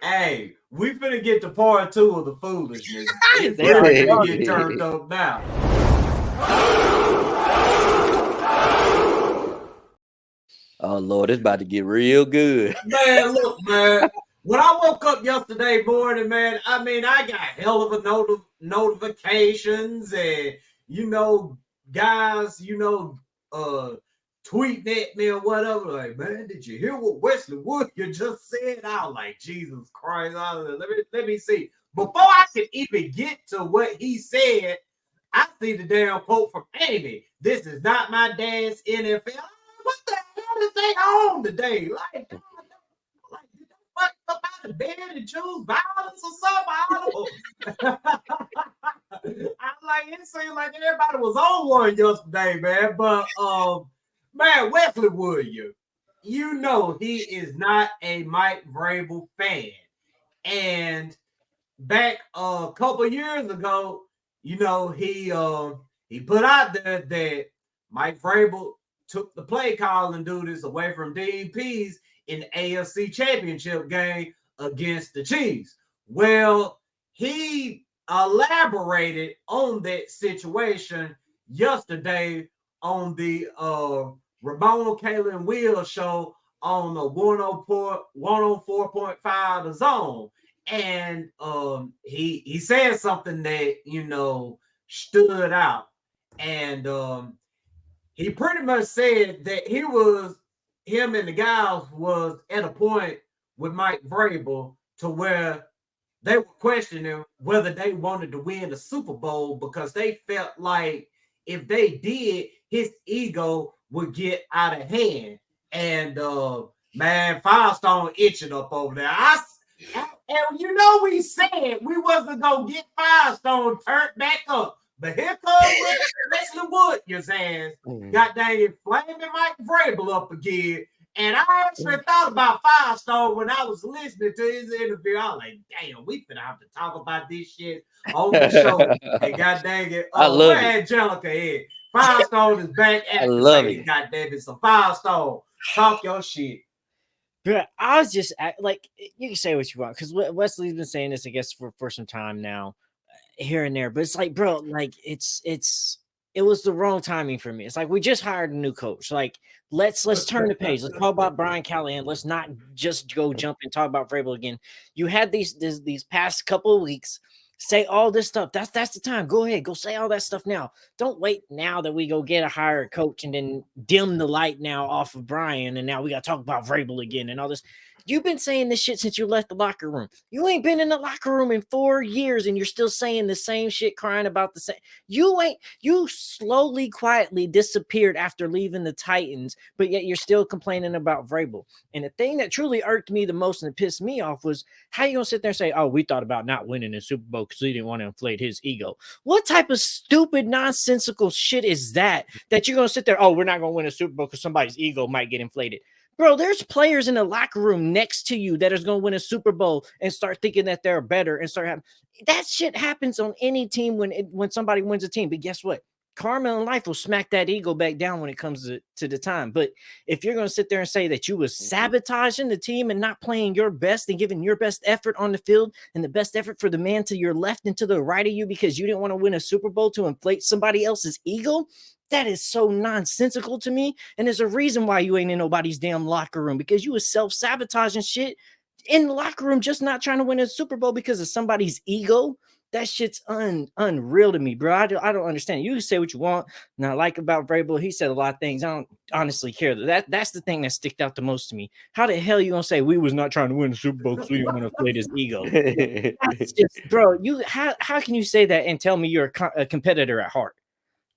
Hey, we finna get to part 2 of the foolishness. It's really finna get turned up now. Oh Lord, it's about to get real good. Man, look, man. When I woke up yesterday morning, man, I mean, I got hell of a notifications and, guys, tweeting at me or whatever. Like, man, did you hear what Wesley Woodyard just said? I was like, Jesus Christ. Let me see. Before I could even get to what he said, I see the damn quote from Amy. This is not my dad's NFL. What the hell is they on today? Like, did they fuck up out of bed and choose violence or something? I'm like, it seemed like everybody was on one yesterday, man. But man, Wesley Woodyard, he is not a Mike Vrabel fan. And back a couple years ago, he put out there that Mike Vrabel took the play calling duties away from DPs in the AFC Championship game against the Chiefs. Well, he elaborated on that situation yesterday on the Ramon Kalen Will show on the 104.5 The Zone. And he said something that, stood out. And he pretty much said that him and the guys was at a point with Mike Vrabel to where they were questioning whether they wanted to win the Super Bowl because they felt like if they did, his ego would get out of hand. And man, Firestone itching up over there. And we said we wasn't gonna get Firestone turned back up. But here comes Wesley Woodyard's ass. God dang it, flaming Mike Vrabel up again. And I actually thought about Firestone when I was listening to his interview. I was like, damn, we finna have to talk about this shit on the show. And god dang it, I love where Angelica is. Firestone is back at the god damn it. So Firestone, talk your shit. But I was just like, you can say what you want because Wesley's been saying this, I guess, for some time now, here and there. But it's like, bro, like it was the wrong timing for me. It's like we just hired a new coach. Like let's turn the page. Let's talk about Brian Callahan. Let's not just go jump and talk about Vrabel again. You had these past couple of weeks. Say all this stuff. That's the time. Go ahead. Go say all that stuff now. Don't wait now that we go get a higher coach and then dim the light now off of Brian. And now we got to talk about Vrabel again and all this. You've been saying this shit since you left the locker room. You ain't been in the locker room in 4 years and you're still saying the same shit, crying about the same. You slowly, quietly disappeared after leaving the Titans, but yet you're still complaining about Vrabel. And the thing that truly irked me the most and it pissed me off was how you gonna sit there and say, oh, we thought about not winning the Super Bowl because he didn't want to inflate his ego. What type of stupid, nonsensical shit is that you're gonna sit there, oh, we're not gonna win a Super Bowl because somebody's ego might get inflated? Bro, there's players in the locker room next to you that is going to win a Super Bowl and start thinking that they're better and start having that shit happens on any team when somebody wins a team. But guess what? Karma in life will smack that ego back down when it comes to the time. But if you're going to sit there and say that you was sabotaging the team and not playing your best and giving your best effort on the field and the best effort for the man to your left and to the right of you because you didn't want to win a Super Bowl to inflate somebody else's ego, that is so nonsensical to me. And there's a reason why you ain't in nobody's damn locker room because you was self-sabotaging shit in the locker room, just not trying to win a Super Bowl because of somebody's ego. That shit's unreal to me, bro. I don't understand. You can say what you want. And I like about Vrabel, he said a lot of things. I don't honestly care. That's the thing that sticked out the most to me. How the hell you gonna say we was not trying to win the Super Bowl because we didn't want to play his ego? That's just, bro. How can you say that and tell me you're a competitor at heart,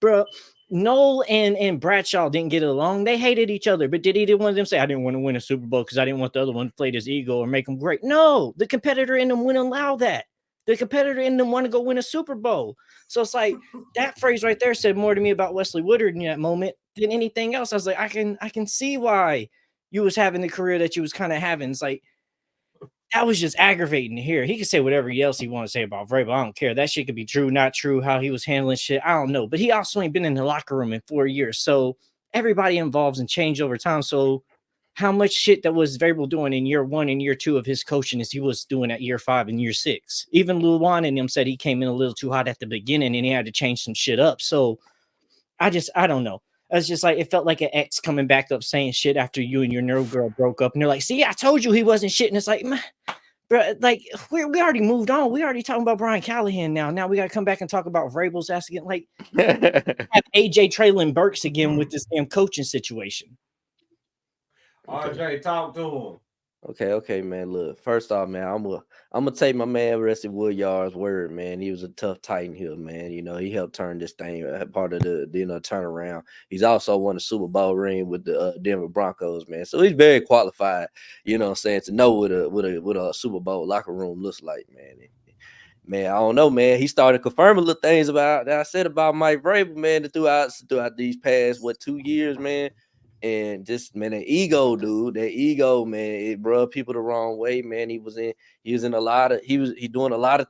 bro? Noel and Bradshaw didn't get along. They hated each other. But did either one of them say, I didn't want to win a Super Bowl because I didn't want the other one to play his ego or make him great? No, the competitor in them wouldn't allow that. The competitor in them want to go win a Super Bowl. So it's like that phrase right there said more to me about Wesley Woodyard in that moment than anything else. I was like, I can see why you was having the career that you was kind of having. It's like, that was just aggravating to hear. He could say whatever else he wants to say about Vrabel. I don't care. That shit could be true, not true, how he was handling shit. I don't know. But he also ain't been in the locker room in 4 years. So everybody involves and change over time. So how much shit that was Vrabel doing in year 1 and year 2 of his coaching as he was doing at year 5 and year 6. Even Luwan and them said he came in a little too hot at the beginning and he had to change some shit up. So I don't know. It's just like, it felt like an ex coming back up saying shit after you and your nerve girl broke up. And they're like, see, I told you he wasn't shit. And it's like, man, bro, like we already moved on. We already talking about Brian Callahan now. Now we got to come back and talk about Vrabel's ass again. Like, have AJ Traylon Burks again with this damn coaching situation. RJ, talk to him. Okay, man. Look, first off, man, I'm gonna take my man Wesley Woodyard's word, man. He was a tough Titan here, man. You know, he helped turn this thing part of the turnaround. He's also won a Super Bowl ring with the Denver Broncos, man. So he's very qualified, you know what I'm saying, to know what a Super Bowl locker room looks like, man. Man, I don't know, man. He started confirming little things about that I said about Mike Vrabel, man, throughout these past 2 years, man. And just, man, that ego, man, it rubbed people the wrong way, man. He was doing a lot of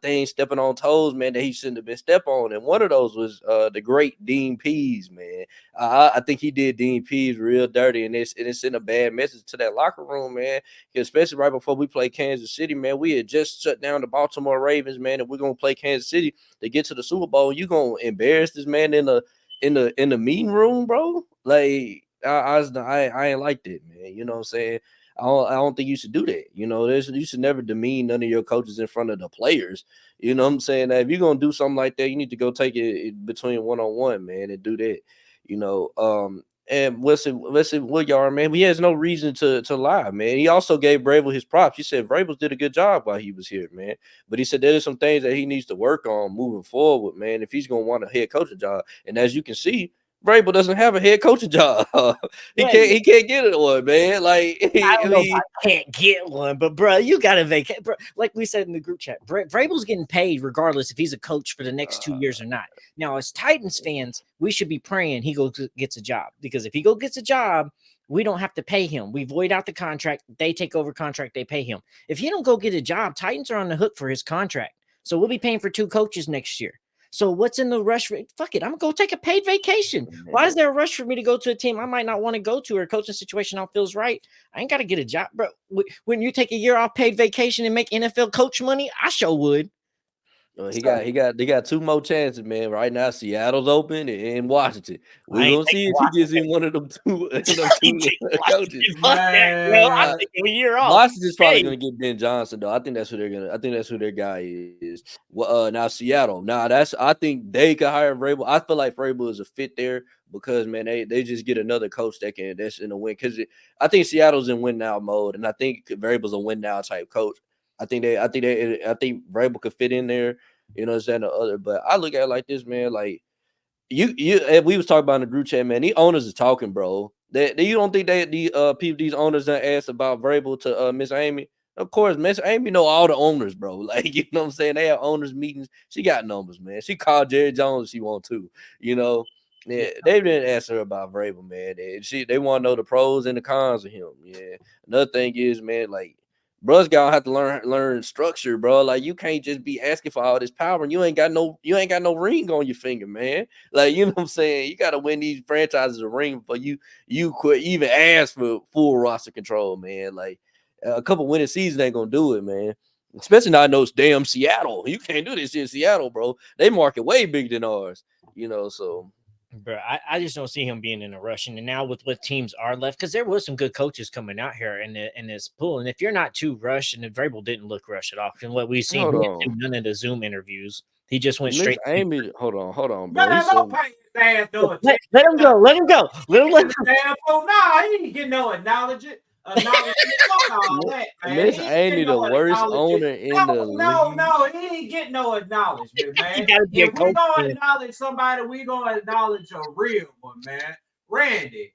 things, stepping on toes, man, that he shouldn't have been stepped on. And one of those was the great Dean Pease, man. I think he did Dean Pease real dirty, and it's sent a bad message to that locker room, man. Especially right before we play Kansas City, man. We had just shut down the Baltimore Ravens, man, and we're gonna play Kansas City to get to the Super Bowl. You gonna embarrass this man in the meeting room, bro? Like, I ain't like that, man. You know what I'm saying? I don't think you should do that. You know, you should never demean none of your coaches in front of the players. You know what I'm saying? That if you're gonna do something like that, you need to go take it between one-on-one, man, and do that. You know, and listen, Woodyard, man, he has no reason to lie, man. He also gave Vrabel his props. He said Vrabel did a good job while he was here, man. But he said there's some things that he needs to work on moving forward, man, if he's gonna want a head coaching job. And as you can see, Vrabel doesn't have a head coaching job. He can't get it one, man. Like, I don't know if I can't get one, but bro, you gotta vacate. Bro, like we said in the group chat, Vrabel's getting paid regardless if he's a coach for the next 2 years or not. Now, as Titans fans, we should be praying he gets a job, because if he gets a job, we don't have to pay him. We void out the contract. They take over contract. They pay him. If he don't go get a job, Titans are on the hook for his contract. So we'll be paying for 2 coaches next year. So what's in the rush? Fuck it, I'm gonna go take a paid vacation. Why is there a rush for me to go to a team I might not want to go to, or a coaching situation I don't feels right? I ain't got to get a job, bro. When you take a year off paid vacation and make NFL coach money, I sure would. They got 2 more chances, man. Right now, Seattle's open and Washington. We're gonna see if he gets in one of them two coaches. I'm taking a year off. Washington's probably gonna get Ben Johnson, though. I think that's who their guy is. Well, now Seattle. I think they could hire Vrabel. I feel like Vrabel is a fit there because, man, they just get another coach that's in a win. Because I think Seattle's in win now mode, and I think Vrabel's a win now type coach. I think Vrabel could fit in there, you know, is that the other. But I look at it like this, man. Like we was talking about in the group chat, man. These owners is talking, bro. You don't think these owners done asked about Vrabel to Miss Amy? Of course, Miss Amy know all the owners, bro. Like, you know what I'm saying? They have owners meetings. She got numbers, man. She called Jerry Jones if she want to, you know. Yeah, they didn't ask her about Vrabel, man. They want to know the pros and the cons of him. Yeah. Another thing is, man, like, bro's gotta have to learn structure, bro. Like, you can't just be asking for all this power and you ain't got no ring on your finger, man. Like, you know what I'm saying? You gotta win these franchises a ring before you could even ask for full roster control, man. Like, a couple winning seasons ain't gonna do it, man. Especially not in those damn Seattle. You can't do this in Seattle, bro. They market way bigger than ours, you know. So, bro, I just don't see him being in a rush. And now with what teams are left, because there was some good coaches coming out here in this pool. And if you're not too rushed, and Vrabel didn't look rushed at all, and what we've seen, none of the Zoom interviews, he just went straight. Amy, hold on, bro. Let him go. Let him go. No, he ain't getting no acknowledgement. Miss Amy, the worst owner in the league. No, he ain't getting no acknowledgement, man. If we're gonna acknowledge somebody, we gonna acknowledge a real one, man. Randy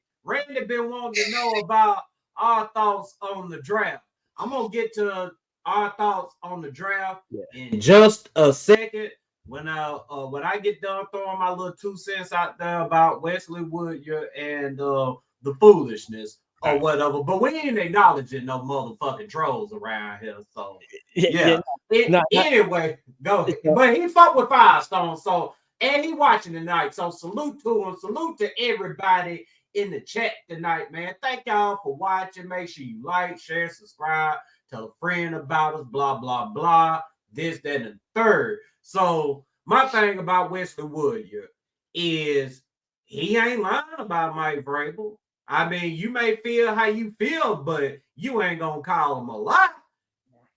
been wanting to know about our thoughts on the draft. I'm gonna get to our thoughts on the draft in just a second. When I get done throwing my little 2 cents out there about Wesley Woodyard and the foolishness or whatever, but we ain't acknowledging no motherfucking trolls around here. So anyway, go ahead. But he fought with Firestone, so and he watching tonight. So salute to him, salute to everybody in the chat tonight, man. Thank y'all for watching. Make sure you like, share, subscribe, tell a friend about us, blah, blah, blah. This, that, and the third. So my thing about Wesley Woodyard is he ain't lying about Mike Vrabel. I mean, you may feel how you feel, but you ain't gonna call him a lie.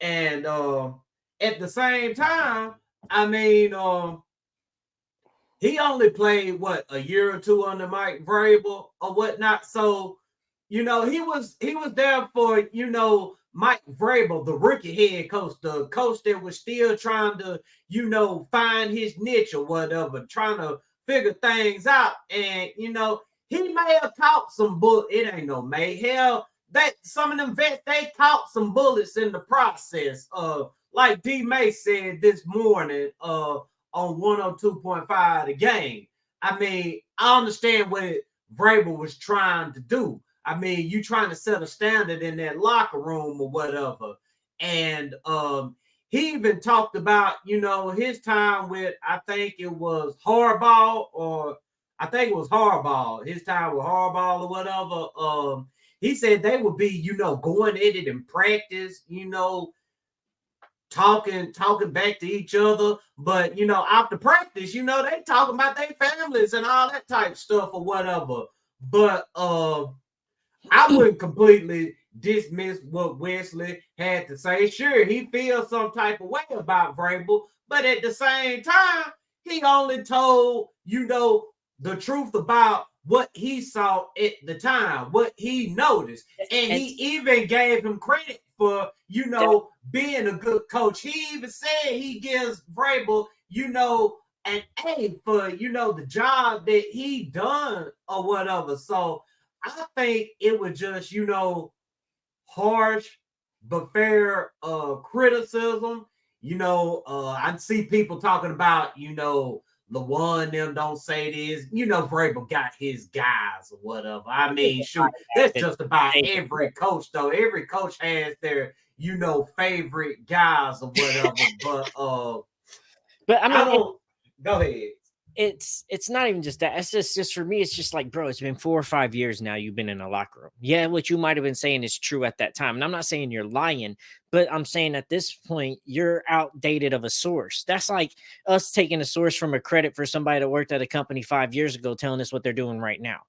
And at the same time, I mean, he only played what, a year or two under Mike Vrabel or whatnot. So, he was there for, Mike Vrabel, the rookie head coach, the coach that was still trying to, find his niche or whatever, trying to figure things out. And, he may have caught some bullets. It ain't no may. Hell, some of them vets, they caught some bullets in the process. Like D. May said this morning on 102.5 The Game. I mean, I understand what Vrabel was trying to do. I mean, you trying to set a standard in that locker room or whatever. And he even talked about, his time with, I think it was Harbaugh, his time with Harbaugh or whatever. He said they would be, going at it in practice, talking back to each other. But, after practice, they talking about their families and all that type stuff or whatever. But I wouldn't completely dismiss what Wesley had to say. Sure, he feels some type of way about Vrabel, but at the same time, he only told, the truth about what he saw at the time, what he noticed. And he even gave him credit for, being a good coach. He even said he gives Vrabel, an A for, the job that he done or whatever. So I think it was just, harsh but fair criticism. I see people talking about, LeWan them don't say this. Vrabel got his guys or whatever. I mean, shoot, that's just about every coach, though. Every coach has their, favorite guys or whatever. But I mean, go ahead. It's not even just that. It's just for me, it's just like, bro, it's been 4 or 5 years now you've been in a locker room. Yeah, what you might have been saying is true at that time. And I'm not saying you're lying, but I'm saying at this point, you're outdated of a source. That's like us taking a source from a credit for somebody that worked at a company 5 years ago telling us what they're doing right now.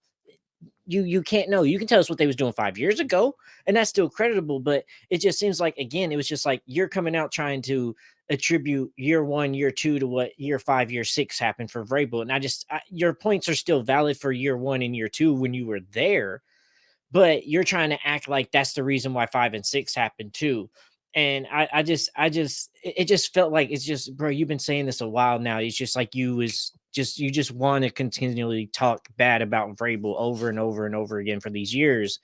You can't know. You can tell us what they was doing 5 years ago, and that's still creditable. But it just seems like, again, it was just like you're coming out trying to attribute year 1, year 2 to what year 5, year 6 happened for Vrabel. And your points are still valid for year 1 and year 2 when you were there, but you're trying to act like that's the reason why 5 and 6 happened too. And it just felt like it's just, bro, you've been saying this a while now. It's just like you just want to continually talk bad about Vrabel over and over and over again for these years.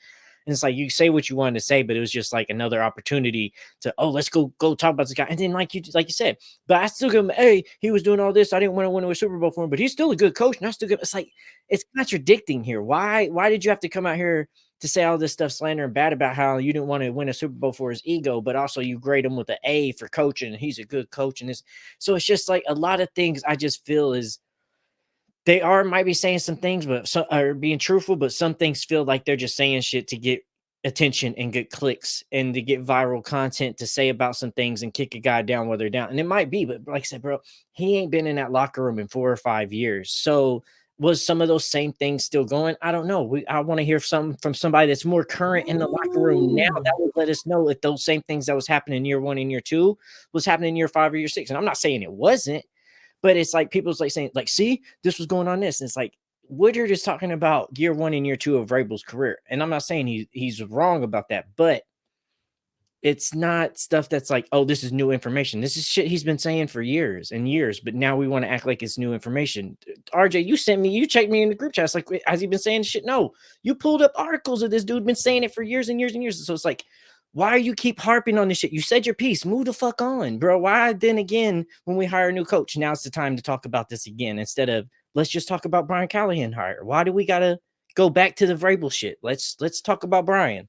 And it's like you say what you wanted to say, but it was just like another opportunity to, let's go talk about this guy. And then like you said, but I still give him, hey, he was doing all this. I didn't want to win a Super Bowl for him, but he's still a good coach. And I still give. It's like it's contradicting here. Why did you have to come out here to say all this stuff, slander and bad about how you didn't want to win a Super Bowl for his ego, but also you grade him with an A for coaching, and he's a good coach. And this, so it's just like a lot of things I just feel is they might be saying some things, but some are being truthful, but some things feel like they're just saying shit to get attention and get clicks and to get viral content to say about some things and kick a guy down while they're down. And it might be, but like I said, bro, he ain't been in that locker room in 4 or 5 years. So was some of those same things still going? I don't know. I want to hear some from somebody that's more current in the locker room now that would let us know if those same things that was happening in year 1 and year 2 was happening in year 5 or year 6. And I'm not saying it wasn't, but it's like people's like saying, like, see, this was going on this. And it's like Woodyard is talking about year 1 and year 2 of Vrabel's career. And I'm not saying he's wrong about that, but it's not stuff that's like, oh, this is new information. This is shit he's been saying for years and years, but now we want to act like it's new information. RJ, you checked me in the group chat. It's like, has he been saying shit? No, you pulled up articles of this dude been saying it for years and years and years. So it's like, why you keep harping on this shit? You said your piece. Move the fuck on, bro. Why then again, when we hire a new coach, now's the time to talk about this again instead of let's just talk about Brian Callahan hire. Why do we gotta go back to the Vrabel shit? Let's talk about Brian.